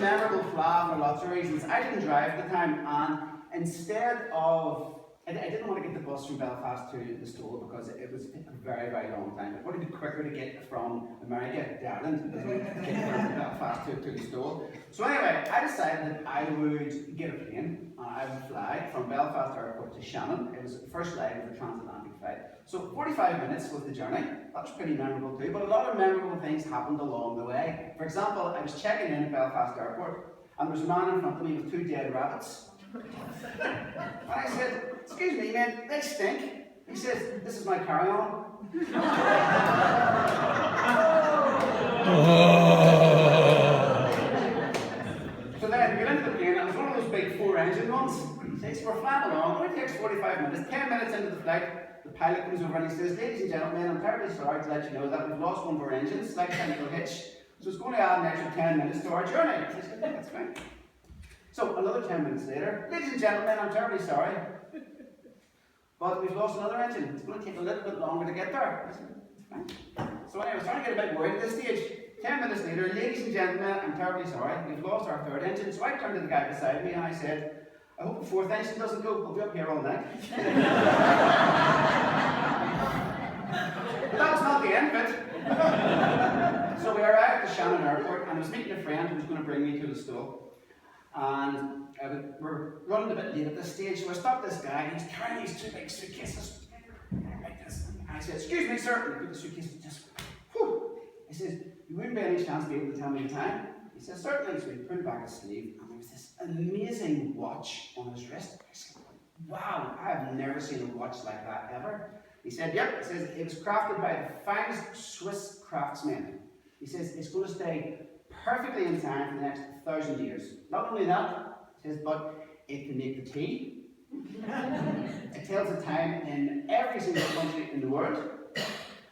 a memorable Fleadh for lots of reasons. I didn't drive at the time, and instead of, I didn't want to get the bus from Belfast to the Stole because it was a very, very long time. It would have been quicker to get from America to Ireland than to get from Belfast to the Stole. So anyway, I decided that I would get a plane and I would fly from Belfast Airport to Shannon. It was the first leg of the transatlantic flight. So 45 minutes was the journey. That was pretty memorable too, but a lot of memorable things happened along the way. For example, I was checking in at Belfast Airport and there was a man in front of me with 2 dead rabbits. And I said, "Excuse me, man, they stink." He says, "This is my carry-on." So then we got into the plane, and it was one of those big 4-engine ones. So we're flying along, it only takes 45 minutes. 10 minutes into the flight, the pilot comes over and he says, "Ladies and gentlemen, I'm terribly sorry to let you know that we've lost one of our engines, slight technical hitch. So it's going to add an extra 10 minutes to our journey." I said, "That's fine." So another 10 minutes later, "Ladies and gentlemen, I'm terribly sorry, but we've lost another engine. It's going to take a little bit longer to get there." I said, "Fine." So anyway, I was starting to get a bit worried at this stage. 10 minutes later, "Ladies and gentlemen, I'm terribly sorry, we've lost our 3rd engine." So I turned to the guy beside me and I said, "I hope the 4th engine doesn't go. We'll be up here all night." But that was not the end of it. So we arrived at Shannon Airport and I was meeting a friend who was going to bring me to the Stole. And we're running a bit late at this stage, so I stopped this guy and he's carrying these 2 big suitcases like this. And I said, "Excuse me, sir." And he put the suitcase just, whew. He says, "You wouldn't by any chance be able to tell me the time?" He says, "Certainly." So he pulled back his sleeve and there was this amazing watch on his wrist. I said, "Wow, I have never seen a watch like that ever." He said, "Yep." He says, "It was crafted by the finest Swiss craftsmen." He says, "It's going to stay perfectly in time for the next 1,000 years. Not only that," he says, "but it can make the tea. It tells the time in every single country in the world.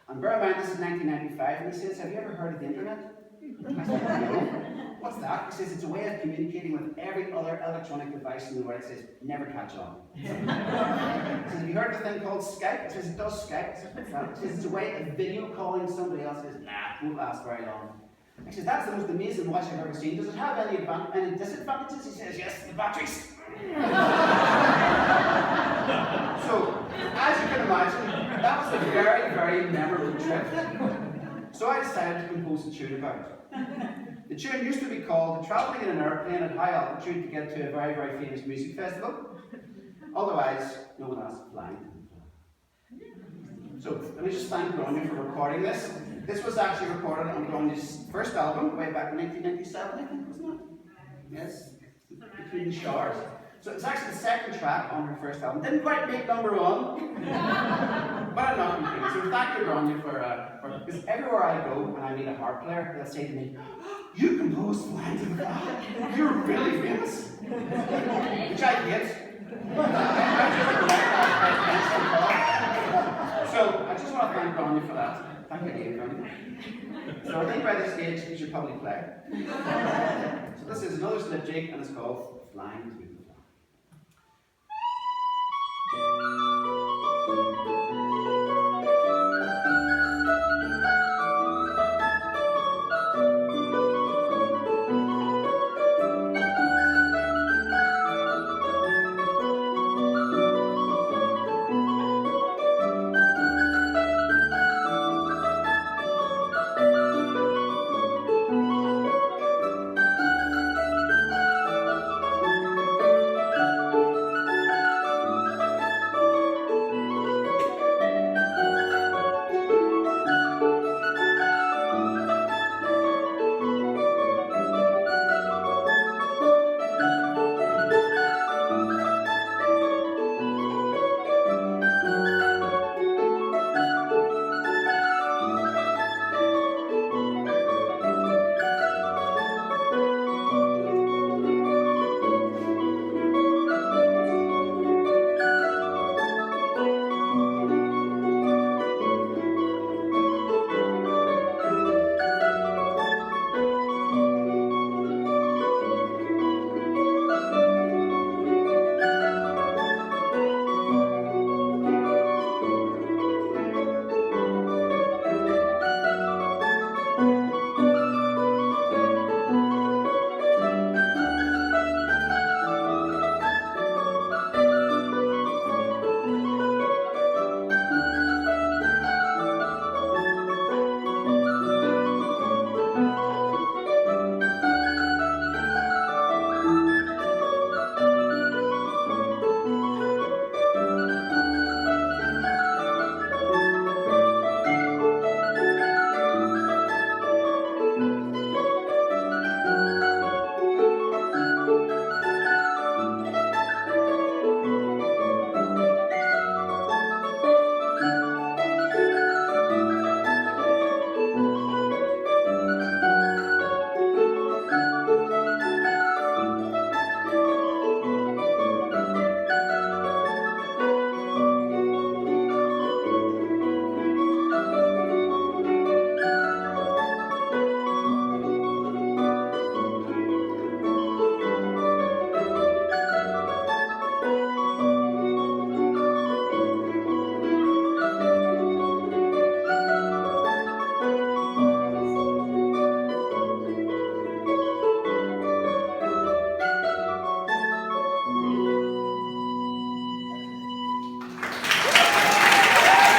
And bear in mind, this is 1995." And he says, "Have you ever heard of the internet?" I said, "No." "What's that?" He says, "It's a way of communicating with every other electronic device in the world." He says, "Never catch on." He says, "Have you heard of a thing called Skype?" He says, "It does Skype." He says, "It's a way of video calling somebody else." He says, "Nah, won't last very long." He says, "That's the most amazing watch I've ever seen. Does it have any disadvantages?" He says, "Yes, the batteries." So, as you can imagine, that was a very, very memorable trip. So I decided to compose a tune about it. The tune used to be called "Travelling in an Airplane at High Altitude to Get to a Very, Very Famous Music Festival. Otherwise known as Flying." So, let me just thank Gráinne for recording this. This was actually recorded on Gráinne's first album, way back in 1997, I think, wasn't it? Yes, Between the Stars. So it's actually the 2nd track on her first album. Didn't quite make #1, but I'm not complaining. So thank you, Gráinne, for because everywhere I go and I meet a harp player, they'll say to me, "You composed Flying to the Fleadh. You're really famous." Which I get. So I just want to thank Gráinne for that. Thank you again, Gráinne. So I think by this stage we should probably play. So this is another slip jig and it's called "Flying to the Fleadh."